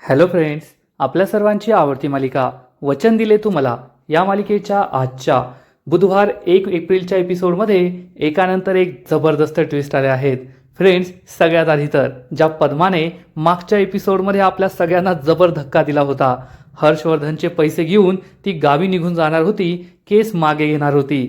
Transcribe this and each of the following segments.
Hello friends, आपल्या सर्वांची आवडती मालिका वचन दिले तू मला या मालिकेच्या आजच्या बुधवार 1 एप्रिलच्या एपिसोडमध्ये एकानंतर एक जबरदस्त ट्विस्ट आले आहेत. फ्रेंड्स, सगळ्यात आधी तर ज्या पद्माने मागच्या एपिसोडमध्ये आपल्या सगळ्यांना जबर धक्का दिला होता, हर्षवर्धनचे पैसे घेऊन ती गावी निघून जाणार होती, केस मागे घेणार होती.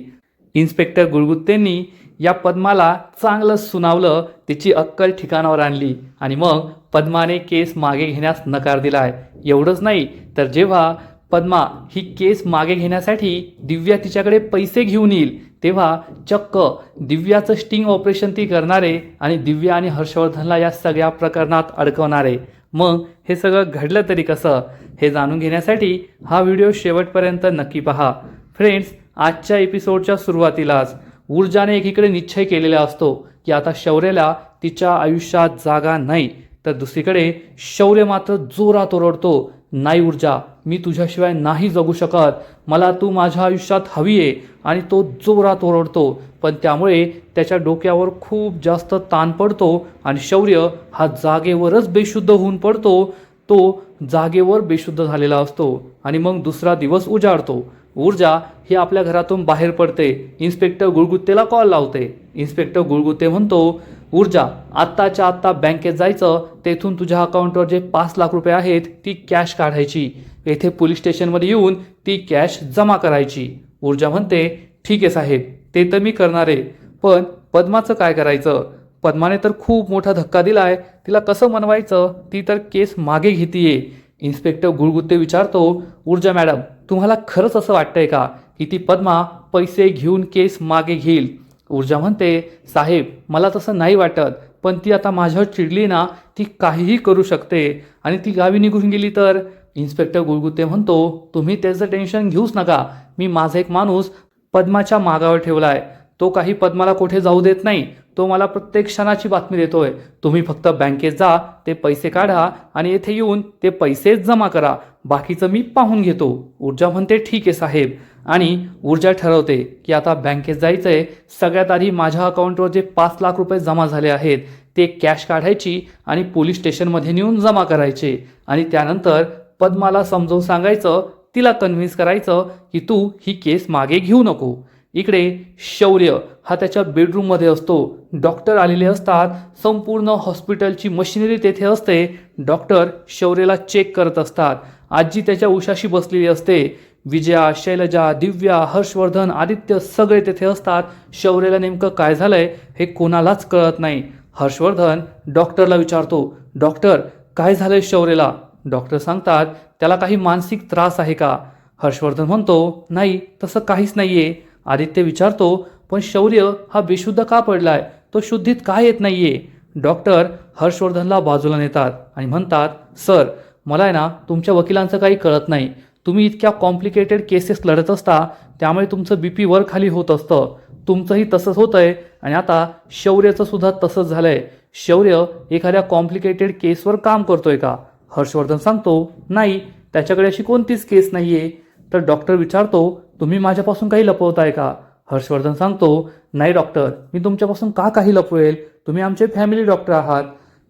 इन्स्पेक्टर गुळगुत्तेंनी या पद्माला चांगलं सुनावलं, तिची अक्कल ठिकाणावर आणली आणि मग पद्माने केस मागे घेण्यास नकार दिलाय. एवढंच नाही तर जेव्हा पद्मा ही केस मागे घेण्यासाठी दिव्या तिच्याकडे पैसे घेऊन येईल तेव्हा चक्क दिव्याचं स्टिंग ऑपरेशन ती करणारे आणि दिव्या आणि हर्षवर्धनला या सगळ्या प्रकरणात अडकवणारे. मग हे सगळं घडलं तरी कसं, हे जाणून घेण्यासाठी हा व्हिडिओ शेवटपर्यंत नक्की पहा. फ्रेंड्स, आजच्या एपिसोडच्या सुरुवातीलाच ऊर्जाने एकीकडे निश्चय केलेला असतो की आता शौर्याला तिच्या आयुष्यात जागा नाही, तर दुसरीकडे शौर्य मात्र जोरात ओरडतो, नाही ऊर्जा, मी तुझ्याशिवाय नाही जगू शकत, मला तू माझ्या आयुष्यात हवी आहे. आणि तो जोरात ओरडतो, पण त्यामुळे त्याच्या डोक्यावर खूप जास्त ताण पडतो आणि शौर्य हा जागेवरच बेशुद्ध होऊन पडतो. तो जागेवर बेशुद्ध झालेला असतो आणि मग दुसरा दिवस उजाडतो. ऊर्जा ही आपल्या घरातून बाहेर पडते, इन्स्पेक्टर गुळगुत्तेला कॉल लावते. इन्स्पेक्टर गुळगुत्ते म्हणतो, ऊर्जा, आत्ताच्या आत्ता बँकेत जायचं, तेथून तुझ्या अकाउंटवर जे 5 लाख रुपये आहेत ती कॅश काढायची, येथे पोलीस स्टेशनमध्ये येऊन ती कॅश जमा करायची. ऊर्जा म्हणते, ठीक आहे साहेब, ते तर मी करणार आहे, पण पद्माचं काय करायचं? पद्माने तर खूप मोठा धक्का दिलाय, तिला कसं मनवायचं? ती तर केस मागे घेतीये. इन्स्पेक्टर गुळगुत्ते विचारतो, ऊर्जा मॅडम, तुम्हाला खरंच असं वाटतंय का की ती पद्मा पैसे घेऊन केस मागे घेईल? ऊर्जा म्हणते, साहेब, मला तसं नाही वाटत, पण ती आता माझ्यावर चिडली ना, ती काहीही करू शकते आणि ती गावी निघून गेली तर? इन्स्पेक्टर गुळगुत्ते म्हणतो, तुम्ही त्याचं टेन्शन घेऊच नका, मी माझा एक माणूस पद्माच्या मागावर ठेवलाय, तो काही पद्माला कुठे जाऊ देत नाही, तो मला प्रत्येक क्षणाची बातमी देतोय. तुम्ही फक्त बँकेत जा, ते पैसे काढा आणि येथे येऊन ते पैसे जमा करा, बाकीचं मी पाहून घेतो. ऊर्जा म्हणते, ठीक आहे साहेब. आणि ऊर्जा ठरवते की आता बँकेत जायचंय, सगळ्यात आधी माझ्या अकाउंटवर जे 5 लाख रुपये जमा झाले आहेत ते कॅश काढायची आणि पोलीस स्टेशनमध्ये नेऊन जमा करायचे आणि त्यानंतर पद्माला समजावून सांगायचं, तिला कन्व्हिन्स करायचं की तू ही केस मागे घेऊ नको. इकडे शौर्य हा त्याच्या बेडरूममध्ये असतो. डॉक्टर आलेले असतात, संपूर्ण हॉस्पिटलची मशिनरी तेथे असते. डॉक्टर शौर्यला चेक करत असतात. आजी त्याच्या उशाशी बसलेली असते. विजया, शैलजा, दिव्या, हर्षवर्धन, आदित्य सगळे तेथे असतात. शौर्याला नेमकं काय झालंय हे कोणालाच कळत नाही. हर्षवर्धन डॉक्टरला विचारतो, डॉक्टर, काय झालंय शौर्याला? डॉक्टर सांगतात, त्याला काही मानसिक त्रास आहे का? हर्षवर्धन म्हणतो, नाही, तसं काहीच नाहीये. आदित्य विचारतो, पण शौर्य हा बेशुद्ध का पडलाय? तो शुद्धीत का येत नाहीये? डॉक्टर हर्षवर्धनला बाजूला नेतात आणि म्हणतात, सर, मला आहे ना तुमच्या वकिलांचं काही कळत नाही. तुम्ही इतक्या कॉम्प्लिकेटेड केसेस लढत असता, त्यामुळे तुमचं BP वर खाली होत असतं. तुमचंही तसंच होतंय आणि आता शौर्याचं सुद्धा तसंच झालंय. शौर्य एखाद्या कॉम्प्लिकेटेड केसवर काम करतोय का? हर्षवर्धन सांगतो, नाही, त्याच्याकडे अशी कोणतीच केस नाहीये. तर डॉक्टर विचारतो, तुम्ही माझ्यापासून काही लपवताय का? हर्षवर्धन सांगतो, नाही डॉक्टर, मी तुमच्यापासून का काही लपवेल, तुम्ही आमचे फॅमिली डॉक्टर आहात.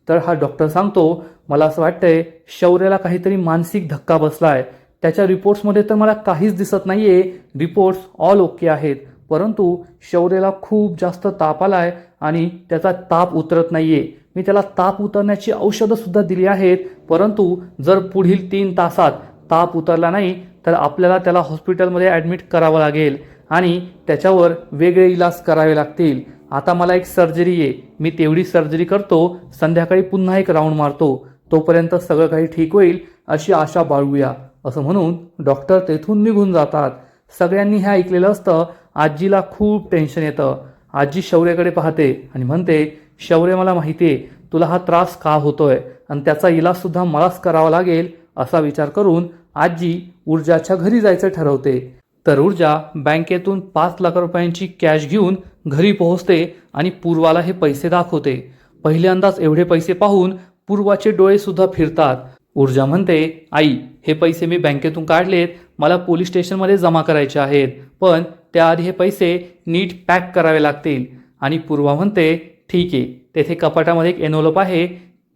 तर हा डॉक्टर सांगतो, मला असं वाटतंय शौर्याला काहीतरी मानसिक धक्का बसलाय. त्याच्या रिपोर्ट्समध्ये तर मला काहीच दिसत नाहीये, रिपोर्ट्स ऑल ओके आहेत, परंतु शौर्याला खूप जास्त ताप आलाय आणि त्याचा ताप उतरत नाहीये. मी त्याला ताप उतरण्याची औषधं सुद्धा दिली आहेत, परंतु जर पुढील 3 तासात ताप उतरला नाही तर आपल्याला त्याला हॉस्पिटलमध्ये ॲडमिट करावं लागेल आणि त्याच्यावर वेगळे इलाज करावे लागतील. आता मला एक सर्जरी आहे, मी तेवढी सर्जरी करतो, संध्याकाळी पुन्हा एक राऊंड मारतो, तोपर्यंत सगळं काही ठीक होईल अशी आशा बाळगूया, असं म्हणून डॉक्टर तेथून निघून जातात. सगळ्यांनी हे ऐकलेलं असतं. आजीला खूप टेन्शन येतं. आजी शौर्याकडे पाहते आणि म्हणते, शौर्य, मला माहिती आहे तुला हा त्रास का होतोय आणि त्याचा इलाजसुद्धा मलाच करावा लागेल. असा विचार करून आजी ऊर्जाच्या घरी जायचं ठरवते. तर ऊर्जा बँकेतून 5 लाख रुपयांची कॅश घेऊन घरी पोहोचते आणि पूर्वाला हे पैसे दाखवते. पहिल्यांदाच एवढे पैसे पाहून पूर्वाचे डोळे सुद्धा फिरतात. ऊर्जा म्हणते, आई, हे पैसे मी बँकेतून काढलेत, मला पोलीस स्टेशनमध्ये जमा करायचे आहेत, पण त्याआधी हे पैसे नीट पॅक करावे लागतील. आणि पूर्वा म्हणते, ठीक आहे, तेथे कपाटामध्ये एक एनव्हलप आहे,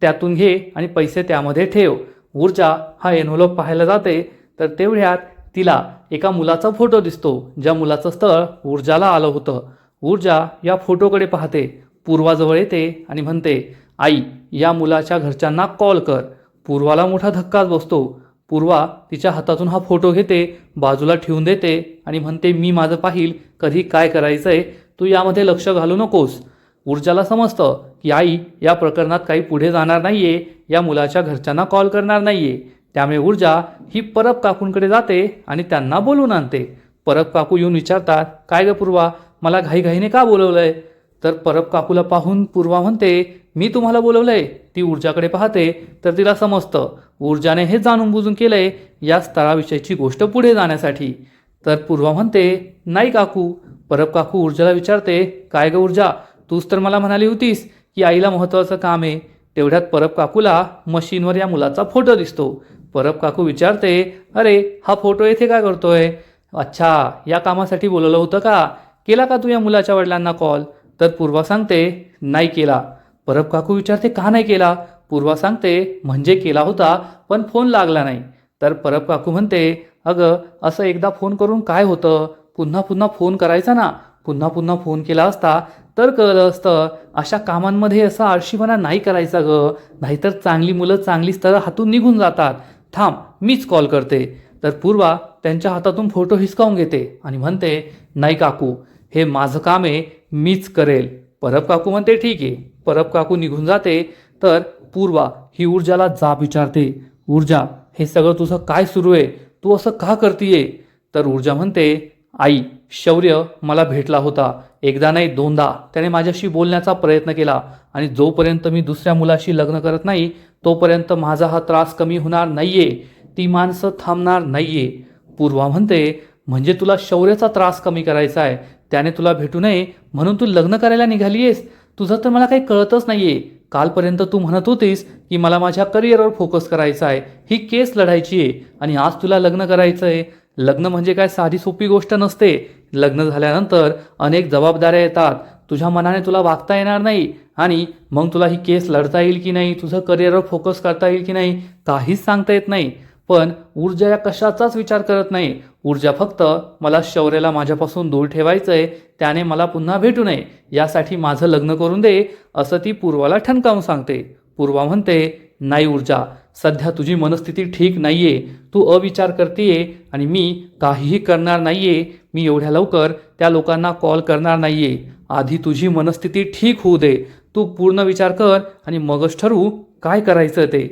त्यातून घे आणि पैसे त्यामध्ये ठेव. ऊर्जा हा एन्व्हलप पाहायला जाते तर तेवढ्यात तिला एका मुलाचा फोटो दिसतो, ज्या मुलाचं स्थळ ऊर्जाला आलं होतं. ऊर्जा या फोटोकडे पाहते, पूर्वाजवळ येते आणि म्हणते, आई या मुलाच्या घरच्यांना कॉल कर. पूर्वाला मोठा धक्काच बसतो. पूर्वा तिच्या हातातून हा फोटो घेते, बाजूला ठेवून देते आणि म्हणते, मी माझं पाहील, कधी काय करायचंय, तू यामध्ये लक्ष घालू नकोस. ऊर्जाला समजतं की आई या प्रकरणात काही पुढे जाणार नाहीये, या मुलाच्या घरच्यांना कॉल करणार नाहीये. त्यामुळे ऊर्जा ही परब काकूंकडे जाते आणि त्यांना बोलवून आणते. परब काकू येऊन विचारतात, काय ग पूर्वा, मला घाईघाईने का बोलवलंय? तर परब काकूला पाहून पूर्वा म्हणते, मी तुम्हाला बोलवलंय. ती ऊर्जाकडे पाहते तर तिला समजतं ऊर्जाने हे जाणून बुजून केलंय या स्थळाविषयीची गोष्ट पुढे जाण्यासाठी. तर पूर्वा म्हणते, नाही काकू. परब काकू ऊर्जाला विचारते, काय ग ऊर्जा, तूच तर मला म्हणाली होतीस की आईला महत्त्वाचं काम आहे. तेवढ्यात परब काकूला मशीनवर या मुलाचा फोटो दिसतो. परब काकू विचारते, अरे हा फोटो येथे काय करतोय? अच्छा, या कामासाठी बोलवलं होतं का? केला का तू या मुलाच्या वडिलांना कॉल? तर पूर्वा सांगते, नाही केला. परब काकू विचारते, का नाही केला? पूर्वा सांगते, म्हणजे केला होता पण फोन लागला नाही. तर परब काकू म्हणते, अगं असं एकदा फोन करून काय होतं, पुन्हा पुन्हा फोन करायचा ना. पुन्हा पुन्हा फोन केला असता तर कळलं असतं. अशा कामांमध्ये असा आळशीपणा नाही करायचा ग, नाहीतर चांगली मुलं चांगली स्थळं हातून निघून जातात. थांब, मीच कॉल करते. तर पूर्वा त्यांच्या हातातून फोटो हिसकावून घेते आणि म्हणते, नाही काकू, हे माझं काम आहे, मीच करेल. परब काकू म्हणते, ठीक आहे. परब काकू निघून जाते. तर पूर्वा ही ऊर्जाला जाब विचारते, ऊर्जा हे सगळं तुझं काय सुरू आहे, तू असं का करतीये? तर ऊर्जा म्हणते, आई शौर्य मला भेटला होता, एकदा नाही दोनदा त्याने माझ्याशी बोलण्याचा प्रयत्न केला आणि जोपर्यंत मी दुसऱ्या मुलाशी लग्न करत नाही तोपर्यंत माझा हा त्रास कमी होणार नाहीये, ती माणसं थांबणार नाहीये. पूर्वा म्हणते, म्हणजे तुला शौर्याचा त्रास कमी करायचा आहे, त्याने तुला भेटू नये म्हणून तू लग्न करायला निघालीयेस? तुझं तर मला काही कळतच नाहीये. कालपर्यंत तू म्हणत होतीस की मला माझ्या करिअरवर फोकस करायचा आहे, ही केस लढायची आहे, आणि आज तुला लग्न करायचं आहे. लग्न म्हणजे काय साधी सोपी गोष्ट नसते. लग्न झाल्यानंतर अनेक जबाबदाऱ्या येतात. तुझ्या मनाने तुला वागता येणार नाही आणि मग तुला ही केस लढता येईल की नाही, तुझं करिअरवर फोकस करता येईल की नाही, काहीच सांगता येत नाही. पण ऊर्जा या कशाचाच विचार करत नाही. ऊर्जा फक्त मला शौर्याला माझ्यापासून दूर ठेवायचं आहे, त्याने मला पुन्हा भेटू नये, यासाठी माझं लग्न करून दे, असं ती पूर्वाला ठणकावून सांगते. पूर्वा म्हणते, नाही ऊर्जा, सध्या तुझी मनस्थिती ठीक नाहीये, तू अविचार करतेय आणि मी काहीही करणार नाहीये. मी एवढ्या लवकर त्या लोकांना कॉल करणार नाहीये. आधी तुझी मनस्थिती ठीक होऊ दे, तू पूर्ण विचार कर आणि मगच ठरवू काय करायचं ते.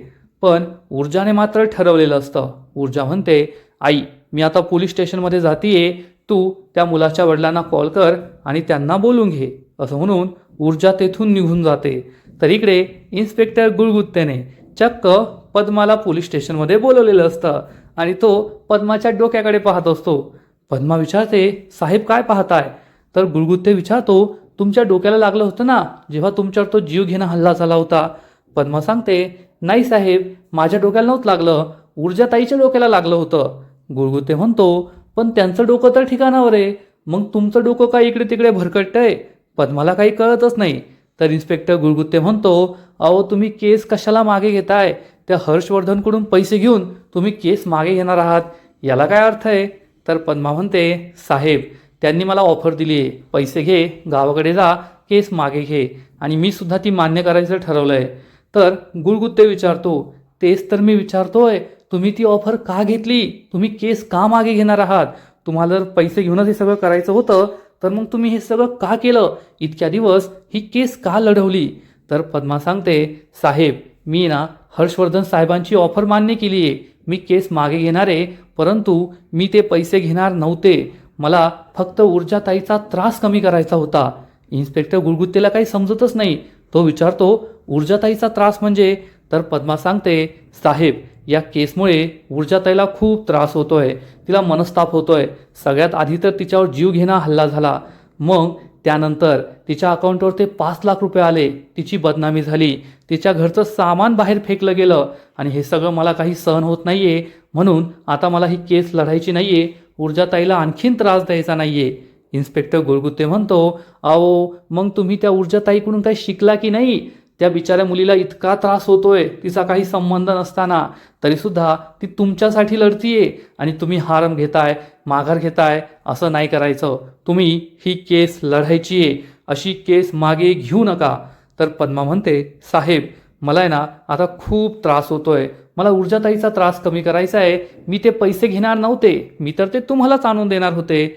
पण ऊर्जाने मात्र ठरवलेलं असतं. ऊर्जा म्हणते, आई मी आता पोलीस स्टेशनमध्ये जातीये, तू त्या मुलाच्या वडिलांना कॉल कर आणि त्यांना बोलून घे. असं म्हणून ऊर्जा तेथून निघून जाते. तर इकडे इन्स्पेक्टर गुळगुत्तेने चक्क पद्माला पोलीस स्टेशनमध्ये बोलवलेलं असतं आणि तो पद्माच्या डोक्याकडे पाहत असतो. पद्मा विचारते, साहेब काय पाहताय? तर गुळगुत्ते विचारतो, तुमच्या डोक्याला लागलं होतं ना जेव्हा तुमच्यावर तो जीव घेणं हल्ला झाला होता? पद्मा सांगते, नाही साहेब, माझ्या डोक्याला नव्हतं लागलं, ऊर्जाताईच्या डोक्याला लागलं होतं. गुळगुत्ते म्हणतो, पण त्यांचं डोकं तर ठिकाणावर आहे, मग तुमचं डोकं काय इकडे तिकडे भरकटतंय? पद्माला काही कळतच नाही. तर इन्स्पेक्टर गुळगुत्ते म्हणतो, अहो तुम्ही केस कशाला मागे घेताय? त्या हर्षवर्धनकडून पैसे घेऊन तुम्ही केस मागे घेणार आहात, याला काय अर्थ आहे? तर पद्मा म्हणते, साहेब त्यांनी मला ऑफर दिली आहे, पैसे घे, गावाकडे जा, केस मागे घे, आणि मी सुद्धा ती मान्य करायचं ठरवलंय. तर गुळगुत्ते विचारतो, तेच तर मी विचारतोय, तुम्ही ती ऑफर का घेतली? तुम्ही केस का मागे घेणार आहात? तुम्हाला जर पैसे घेऊनच हे सगळं करायचं होतं तर मग तुम्ही हे सगळं का केलं? इतक्या दिवस ही केस का लढवली? तर पद्मा सांगते, साहेब मी ना हर्षवर्धन साहेबांची ऑफर मान्य केली आहे, मी केस मागे घेणार आहे, परंतु मी ते पैसे घेणार नव्हते, मला फक्त ऊर्जाताईचा त्रास कमी करायचा होता. इन्स्पेक्टर गुळगुत्तेला काही समजतच नाही. तो विचारतो, ऊर्जाताईचा त्रास म्हणजे? तर पद्मा सांगते, साहेब या केसमुळे ऊर्जाताईला खूप त्रास होतोय, तिला मनस्ताप होतोय. सगळ्यात आधी तर तिच्यावर जीव घेणा हल्ला झाला, मग त्यानंतर तिच्या अकाउंटवर ते 5 लाख रुपये आले, तिची बदनामी झाली, तिच्या घरचं सामान बाहेर फेकलं गेलं, आणि हे सगळं मला काही सहन होत नाहीये, म्हणून आता मला ही केस लढायची नाहीये, ऊर्जाताईला आणखीन त्रास द्यायचा नाहीये. इन्स्पेक्टर गुळगुत्ते म्हणतो, अहो मग तुम्ही त्या ऊर्जाताईकडून काही शिकला की नाही? त्या बिचाऱ्या मुलीला इतका त्रास होतोय, तिचा काही संबंध नसताना तरीसुद्धा ती तुमच्यासाठी लढतीये आणि तुम्ही हार घेताय, माघार घेताय. असं नाही करायचं. तुम्ही ही केस लढायची आहे, अशी केस मागे घेऊ नका. तर पद्मा म्हणते, साहेब मला आहे ना आता खूप त्रास होतोय, मला ऊर्जाताईचा त्रास कमी करायचा आहे. मी ते पैसे घेणार नव्हते, मी तर ते तुम्हालाच आणून देणार होते.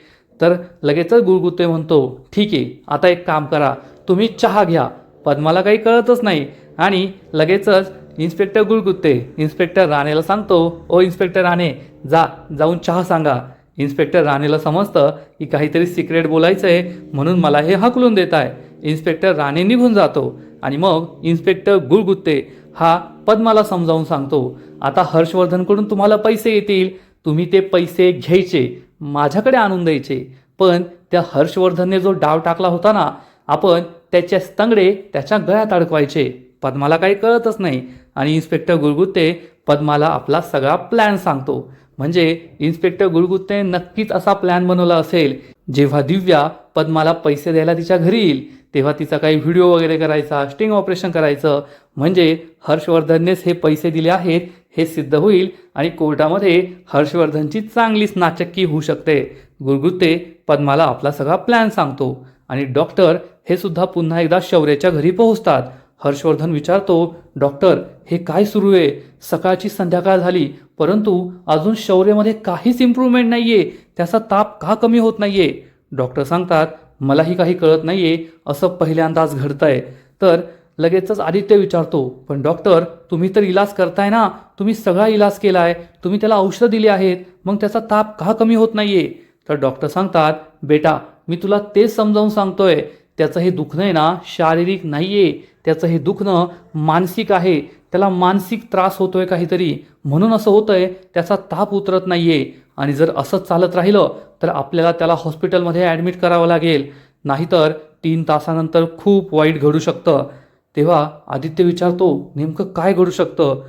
तर लगेचच गुळगुत्ते म्हणतो, ठीक आहे, आता एक काम करा, तुम्ही चहा घ्या. पद्माला काही कळतच नाही आणि लगेचच इन्स्पेक्टर गुळगुत्ते इन्स्पेक्टर राणेला सांगतो, ओ इन्स्पेक्टर राणे, जाऊन चहा सांगा. इन्स्पेक्टर राणेला समजतं की काहीतरी सिक्रेट बोलायचं आहे म्हणून मला हे हाकलून देत आहे. इन्स्पेक्टर राणे निघून जातो आणि मग इन्स्पेक्टर गुळगुत्ते हा पद्माला समजावून सांगतो, आता हर्षवर्धनकडून तुम्हाला पैसे येतील, तुम्ही ते पैसे घ्यायचे, माझ्याकडे आणून द्यायचे. पण त्या हर्षवर्धनने जो डाव टाकला होता ना, आपण त्याचे तंगडे त्याच्या गळ्यात अडकवायचे. पद्माला काही कळतच नाही आणि इन्स्पेक्टर गुळगुत्ते पद्माला आपला सगळा प्लॅन सांगतो. म्हणजे इन्स्पेक्टर गुळगुत्ते नक्कीच असा प्लॅन बनवला असेल, जेव्हा दिव्या पद्माला पैसे द्यायला तिच्या घरी येईल तेव्हा तिचा काही व्हिडिओ वगैरे करायचा, स्टिंग ऑपरेशन करायचं, म्हणजे हर्षवर्धननेच हे पैसे दिले आहेत हे सिद्ध होईल आणि कोर्टामध्ये हर्षवर्धनची चांगलीच नाचक्की होऊ शकते. गुळगुत्ते पद्माला आपला सगळा प्लॅन सांगतो आणि डॉक्टर हे सुद्धा पुन्हा एकदा शौर्याच्या घरी पोहोचतात. हर्षवर्धन विचारतो, डॉक्टर हे काय सुरू आहे, सकाळची संध्याकाळ झाली परंतु अजून शौर्यमध्ये काहीच इम्प्रूव्हमेंट नाहीये, त्याचा ताप का कमी होत नाहीये. डॉक्टर सांगतात, मलाही काही कळत नाहीये, असं पहिल्यांदाच घडतंय. तर लगेचच आदित्य विचारतो, पण डॉक्टर तुम्ही तर इलाज करताय ना, तुम्ही सगळा इलाज केलाय, तुम्ही त्याला औषधं दिली आहेत, मग त्याचा ताप का कमी होत नाहीये. तर डॉक्टर सांगतात, बेटा मी तुला तेच समजावून सांगतोय, त्याचं हे दुखणं आहे ना शारीरिक नाहीये, त्याचं हे दुखणं मानसिक आहे, त्याला मानसिक त्रास होतोय काहीतरी, म्हणून असं होतंय, त्याचा ताप उतरत नाहीये. आणि जर असंच चालत राहिलं तर आपल्याला त्याला हॉस्पिटलमध्ये ॲडमिट करावं लागेल, नाहीतर 3 तासानंतर खूप वाईट घडू शकतं. तेव्हा आदित्य विचारतो, नेमकं काय घडू शकतं.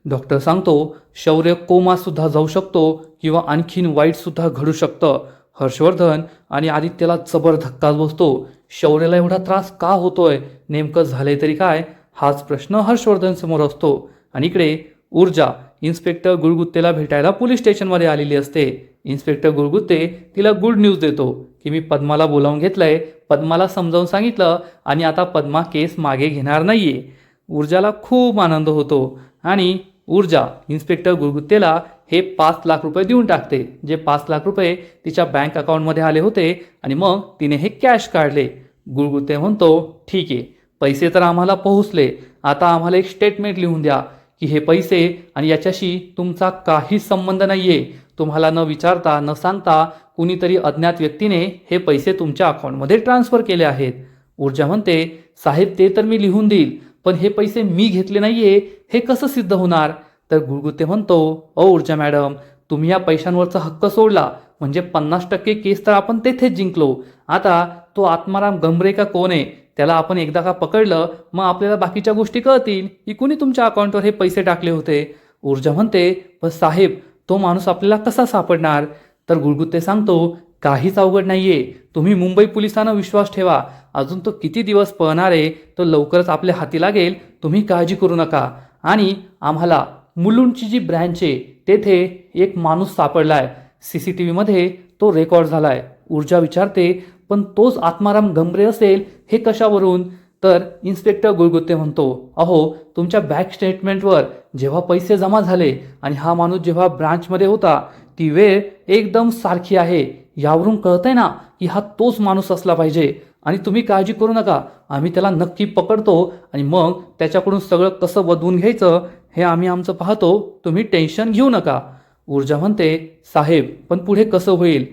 डॉक्टर सांगतो, शौर्य कोमासुद्धा जाऊ शकतो किंवा आणखीन वाईटसुद्धा घडू शकतं. हर्षवर्धन आणि आदित्यला जबर धक्काच बसतो. शौर्याला एवढा त्रास का होतोय, नेमकं झालंय तरी काय, हाच प्रश्न हर्षवर्धन समोर असतो. आणि इकडे ऊर्जा इन्स्पेक्टर गुळगुत्तेला भेटायला पोलीस स्टेशनमध्ये आलेली असते. इन्स्पेक्टर गुळगुत्ते तिला गुड न्यूज देतो की मी पद्माला बोलावून घेतलंय, पद्माला समजावून सांगितलं आणि आता पद्मा केस मागे घेणार नाहीये. ऊर्जाला खूप आनंद होतो आणि ऊर्जा इन्स्पेक्टर गुळगुत्तेला हे 5 लाख रुपये देऊन टाकते, जे 5 लाख रुपये तिच्या बँक अकाउंटमध्ये आले होते आणि मग तिने हे कॅश काढले. गुळगुत्ते म्हणतो, ठीक आहे, पैसे तर आम्हाला पोहोचले, आता आम्हाला एक स्टेटमेंट लिहून द्या की हे पैसे आणि याच्याशी तुमचा काहीच संबंध नाहीये, तुम्हाला न विचारता न सांगता कुणीतरी अज्ञात व्यक्तीने हे पैसे तुमच्या अकाउंटमध्ये ट्रान्सफर केले आहेत. ऊर्जा म्हणते, साहेब ते तर मी लिहून देईल, पण हे पैसे मी घेतले नाहीये हे कसं सिद्ध होणार. तर गुळगुत्ते म्हणतो, ओ ऊर्जा मॅडम, तुम्ही या पैशांवरचा हक्क सोडला म्हणजे 50% केस तर आपण तेथेच जिंकलो. आता तो आत्माराम गंभरे का कोण आहे त्याला आपण एकदा का पकडलं, मग आपल्याला बाकीच्या गोष्टी कळतील की कुणी तुमच्या अकाउंटवर हे पैसे टाकले होते. ऊर्जा म्हणते, पण साहेब तो माणूस आपल्याला कसा सापडणार. तर गुळगुत्ते सांगतो, काहीच अवघड नाहीये, तुम्ही मुंबई पोलिसांना विश्वास ठेवा, अजून तो किती दिवस पळणार आहे तो लवकरच आपल्या हाती लागेल, तुम्ही काळजी करू नका. आणि आम्हाला मुलुंडची जी ब्रँच आहे तेथे एक माणूस सापडलाय, CCTVमध्ये तो रेकॉर्ड झालाय. ऊर्जा विचारते, पण तोच आत्माराम गंभरे असेल हे कशावरून. तर इन्स्पेक्टर गुळगुत्ते म्हणतो, अहो तुमच्या बँक स्टेटमेंटवर जेव्हा पैसे जमा झाले आणि हा माणूस जेव्हा ब्रांचमध्ये होता ती वेळ एकदम सारखी आहे, यावरून कळतंय ना की हा तोच माणूस असला पाहिजे. आणि तुम्ही काळजी करू नका, आम्ही त्याला नक्की पकडतो आणि मग त्याच्याकडून सगळं कसं बदवून घ्यायचं हे आम्ही आमचं पाहतो, तुम्ही टेन्शन घेऊ नका. ऊर्जा म्हणते, साहेब पण पुढे कसं होईल.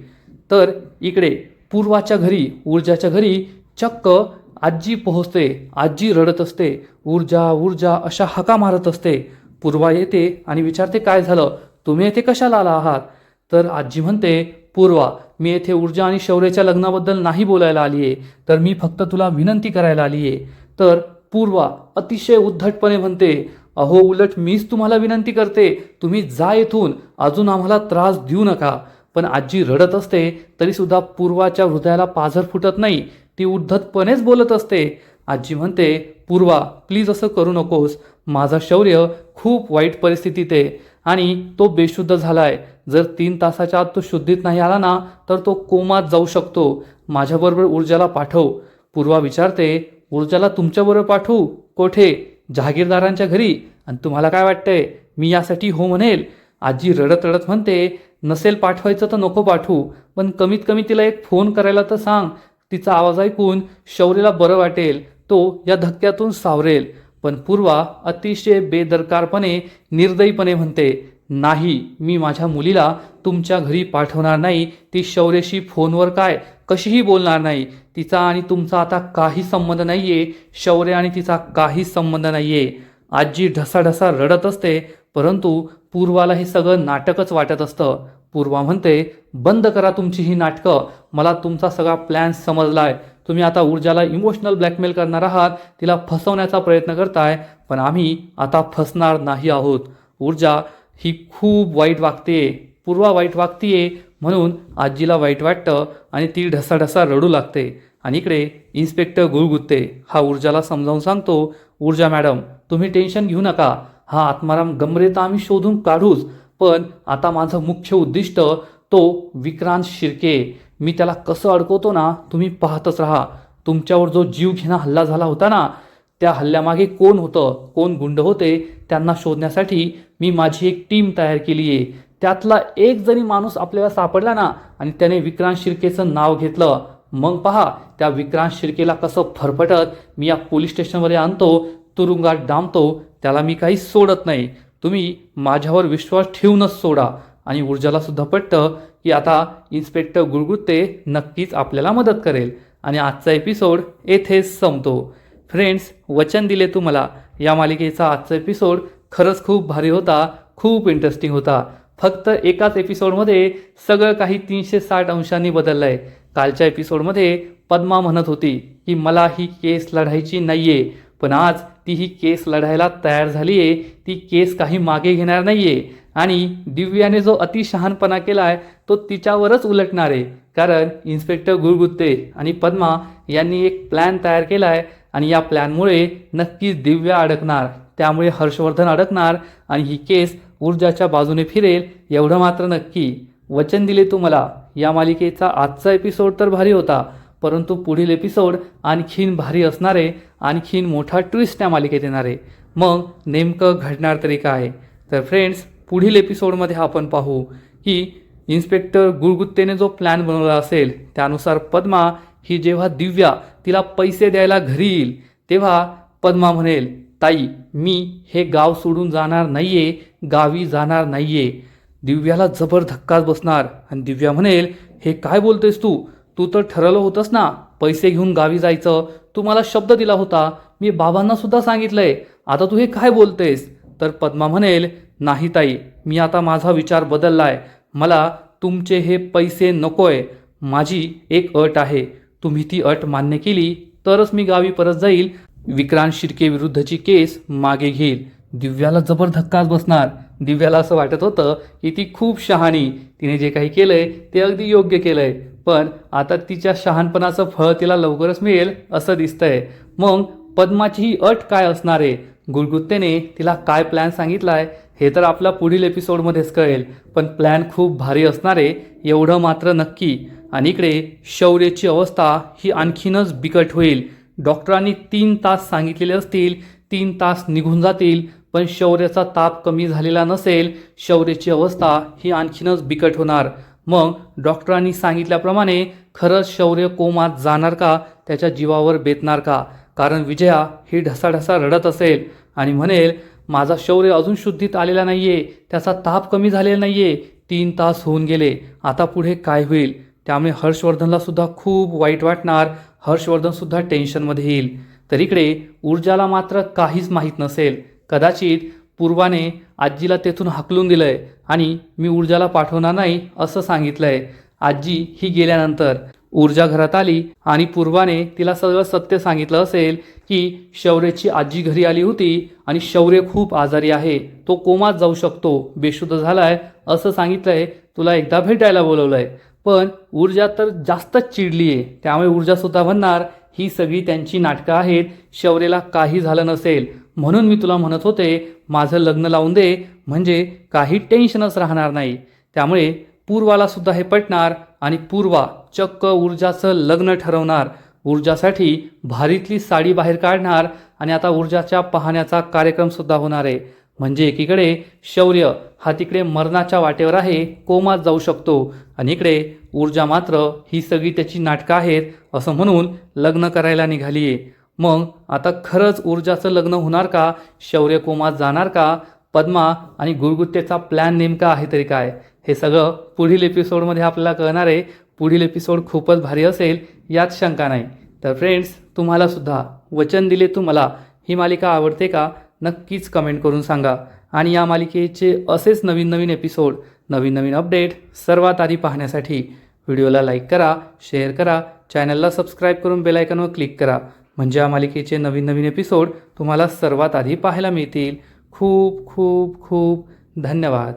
तर इकडे पूर्वाच्या घरी ऊर्जाच्या घरी चक्क आजी पोहोचते. आजी रडत असते, ऊर्जा ऊर्जा अशा हाका मारत असते. पूर्वा येते आणि विचारते, काय झालं, तुम्ही येथे कशाला आला आहात. तर आजी म्हणते, पूर्वा मी येथे ऊर्जा आणि शौर्याच्या लग्नाबद्दल नाही बोलायला आली आहे, तर मी फक्त तुला विनंती करायला आली आहे. तर पूर्वा अतिशय उद्धटपणे म्हणते, अहो उलट मीच तुम्हाला विनंती करते, तुम्ही जा येथून, अजून आम्हाला त्रास देऊ नका. पण आजी रडत असते तरीसुद्धा पूर्वाच्या हृदयाला पाझर फुटत नाही, ती उद्धटपणेच बोलत असते. आजी म्हणते, पूर्वा प्लीज असं करू नकोस. माझा शौर्य खूप वाईट परिस्थितीत आहे आणि तो बेशुद्ध झालाय. जर 3 तासाच्या आत तो शुद्धीत नाही आला ना तर तो कोमात जाऊ शकतो. माझ्याबरोबर ऊर्जाला पाठव. पूर्वा विचारते, ऊर्जाला तुमच्याबरोबर पाठवू? कोठे? जहागीरदारांच्या घरी? आणि तुम्हाला काय वाटतंय मी यासाठी हो म्हणेल? आजी रडत रडत म्हणते, नसेल पाठवायचं तर नको पाठवू, पण कमीत कमी तिला एक फोन करायला तर सांग. तिचा आवाज ऐकून शौर्यला बरं वाटेल, तो या धक्क्यातून सावरेल. पण पूर्वा अतिशय बेदरकारपणे, निर्दयीपणे म्हणते, नाही, मी माझ्या मुलीला तुमच्या घरी पाठवणार नाही. ती शौर्यशी फोनवर काय कशीही बोलणार नाही. तिचा आणि तुमचा आता काही संबंध नाहीये. शौर्य आणि तिचा काही संबंध नाहीये. आजी ढसाढसा रडत असते, परंतु पूर्वाला हे सगळं नाटकच वाटत असतं. पूर्वा म्हणते, बंद करा तुमची ही नाटकं. मला तुमचा सगळा प्लॅन समजलाय. तुम्ही आता ऊर्जाला इमोशनल ब्लॅकमेल करणार आहात, तिला फसवण्याचा प्रयत्न करताय, पण आम्ही आता फसणार नाही आहोत. ऊर्जा ही खूप वाईट वागतेय, पूर्वा वाईट वागतीये म्हणून आजीला वाईट वाटतं आणि ती ढसाढसा रडू लागते. आणि इकडे इन्स्पेक्टर गुळगुत्ते हा ऊर्जाला समजावून सांगतो, ऊर्जा मॅडम तुम्ही टेन्शन घेऊ नका. हा आत्माराम गमरे तर आम्ही शोधून काढूच, पण आता माझं मुख्य उद्दिष्ट तो विक्रांत शिर्के. मी त्याला कसं अडकवतो ना तुम्ही पाहतच राहा. तुमच्यावर जो जीव घेणा हल्ला झाला होता ना, त्या हल्ल्यामागे कोण होतं, कोण गुंड होते, त्यांना शोधण्यासाठी मी माझी एक टीम तयार केली आहे. त्यातला एक जरी माणूस आपल्याला सापडला ना आणि त्याने विक्रांत शिर्केचं नाव घेतलं, मग पहा त्या विक्रांत शिर्केला कसं फरफटत मी या पोलीस स्टेशनमध्ये आणतो, तुरुंगात डांबतो. त्याला मी काही सोडत नाही. तुम्ही माझ्यावर विश्वास ठेवूनच सोडा. आणि ऊर्जाला सुद्धा पटतं की आता इन्स्पेक्टर गुळगुत्ते नक्कीच आपल्याला मदत करेल. आणि आजचा एपिसोड येथेच संपतो. फ्रेंड्स, वचन दिले तुम्हाला या मालिकेचा आजचा एपिसोड खरंच खूप भारी होता, खूप इंटरेस्टिंग होता. फक्त एकाच एपिसोडमध्ये सगळं काही 360 अंशांनी बदललं आहे. कालच्या एपिसोडमध्ये पद्मा म्हणत होती की मला ही केस लढायची नाहीये, पण आज ती ही केस लढायला तयार झाली आहे. ती केस काही मागे घेणार नाहीये आणि दिव्याने जो अतिशहाणपणा केला आहे तो तिच्यावरच उलटणार आहे. कारण इन्स्पेक्टर गुळगुत्ते आणि पद्मा यांनी एक प्लॅन तयार केला आहे आणि या प्लॅनमुळे नक्कीच दिव्या अडकणार, त्यामुळे हर्षवर्धन अडकणार आणि ही केस ऊर्जाच्या बाजूने फिरेल एवढं मात्र नक्की. वचन दिले तुम्हाला या मालिकेचा आजचा एपिसोड तर भारी होता, परंतु पुढील एपिसोड आणखीन भारी असणारे, आणखीन मोठा ट्विस्ट या मालिकेत येणारे. मग नेमकं घडणार तरी काय? तर फ्रेंड्स, पुढील एपिसोडमध्ये आपण पाहू की इन्स्पेक्टर गुळगुत्तेने जो प्लॅन बनवला असेल त्यानुसार पद्मा ही जेव्हा दिव्या तिला पैसे द्यायला घरी येईल तेव्हा पद्मा म्हणेल, ताई मी हे गाव सोडून जाणार नाहीये, गावी जाणार नाहीये. दिव्याला जबर धक्काच बसणार आणि दिव्या म्हणेल, हे काय बोलतेस तू? तू तर ठरवलं होतंस ना पैसे घेऊन गावी जायचं. तू मला शब्द दिला होता, मी बाबांना सुद्धा सांगितलंय. आता तू हे काय बोलतेस? तर पद्मा म्हणेल, नाही ताई, मी आता माझा विचार बदललाय. मला तुमचे हे पैसे नकोय. माझी एक अट आहे. तुम्ही ती अट मान्य केली तरच मी गावी परत जाईल. विक्रांत शिर्के विरुद्धची केस मागे घेईल. दिव्याला जबर धक्काच बसणार. दिव्याला असं वाटत होतं की ती खूप शहाणी, तिने जे काही केलंय ते अगदी योग्य केलंय, पण आता तिच्या शहाणपणाचं फळ तिला लवकरच मिळेल असं दिसतंय. मग पद्माची ही अट काय असणार आहे? गुळगुत्तेने तिला काय प्लॅन सांगितलाय हे तर आपल्या पुढील एपिसोडमध्येच कळेल, पण प्लॅन खूप भारी असणार आहे एवढं मात्र नक्की. आणि इकडे शौर्याची अवस्था ही आणखीनच बिकट होईल. डॉक्टरांनी 3 तास सांगितलेले असतील, 3 तास निघून जातील, पण शौर्याचा ताप कमी झालेला नसेल. शौर्याची अवस्था ही आणखीनच बिकट होणार. मग डॉक्टरांनी सांगितल्याप्रमाणे खरंच शौर्य कोमात जाणार का, त्याच्या जीवावर बेतणार का? कारण विजया ही ढसाढसा रडत असेल आणि म्हणेल, माझा शौर्य अजून शुद्धीत आलेला नाहीये, त्याचा ताप कमी झालेला नाहीये, 3 तास होऊन गेले, आता पुढे काय होईल? त्यामुळे हर्षवर्धनला सुद्धा खूप वाईट वाटणार. हर्षवर्धन सुद्धा टेन्शनमध्ये येईल. तर इकडे ऊर्जाला मात्र काहीच माहीत नसेल. कदाचित पूर्वाने आजीला तेथून हाकलून दिलंय आणि मी ऊर्जाला पाठवणार नाही असं सांगितलंय. आजी ही गेल्यानंतर ऊर्जा घरात आली आणि पूर्वाने तिला सगळं सत्य सांगितलं असेल की शौर्याची आजी घरी आली होती आणि शौर्य खूप आजारी आहे, तो कोमात जाऊ शकतो, बेशुद्ध झालाय असं सांगितलंय, तुला एकदा भेटायला बोलवलंय. पण ऊर्जा तर जास्तच चिडली आहे. त्यामुळे ऊर्जा सुद्धा म्हणणार ही सगळी त्यांची नाटकं आहेत. शौर्यला काही झालं नसेल म्हणून मी तुला म्हणत होते माझं लग्न लावून दे, म्हणजे काही टेन्शनच राहणार नाही. त्यामुळे पूर्वाला सुद्धा हे पटणार आणि पूर्वा चक्क ऊर्जाचं लग्न ठरवणार. ऊर्जासाठी भारीतली साडी बाहेर काढणार आणि आता ऊर्जाच्या पाहण्याचा कार्यक्रमसुद्धा होणार आहे. म्हणजे एकीकडे शौर्य हा तिकडे मरणाच्या वाटेवर आहे, कोमात जाऊ शकतो, आणि इकडे ऊर्जा मात्र ही सगळी त्याची नाटकं आहेत असं म्हणून लग्न करायला निघाली आहे. मग आता खरंच ऊर्जाचं लग्न होणार का? शौर्य कोमात जाणार का? पद्मा आणि गुळगुत्तेचा प्लॅन नेमका आहे तरी काय? हे सगळं पुढील एपिसोडमध्ये आपल्याला कळणार आहे. पुढील एपिसोड खूपच भारी असेल यात शंका नाही. तर फ्रेंड्स, तुम्हाला सुद्धा वचन दिले तू मला ही मालिका आवडते का? नक्कीच कमेंट करून सांगा. आणि या मालिकेचे असेच नवीन नवीन एपिसोड, नवीन नवीन अपडेट सर्वात आधी पाहण्यासाठी व्हिडिओला लाईक करा, शेअर करा, चॅनलला सबस्क्राईब करून बेल आयकॉनवर क्लिक करा. म्हणजे या मालिकेचे नवीन नवीन एपिसोड तुम्हाला सर्वात आधी पाहायला मिळतील. खूप खूप खूप धन्यवाद.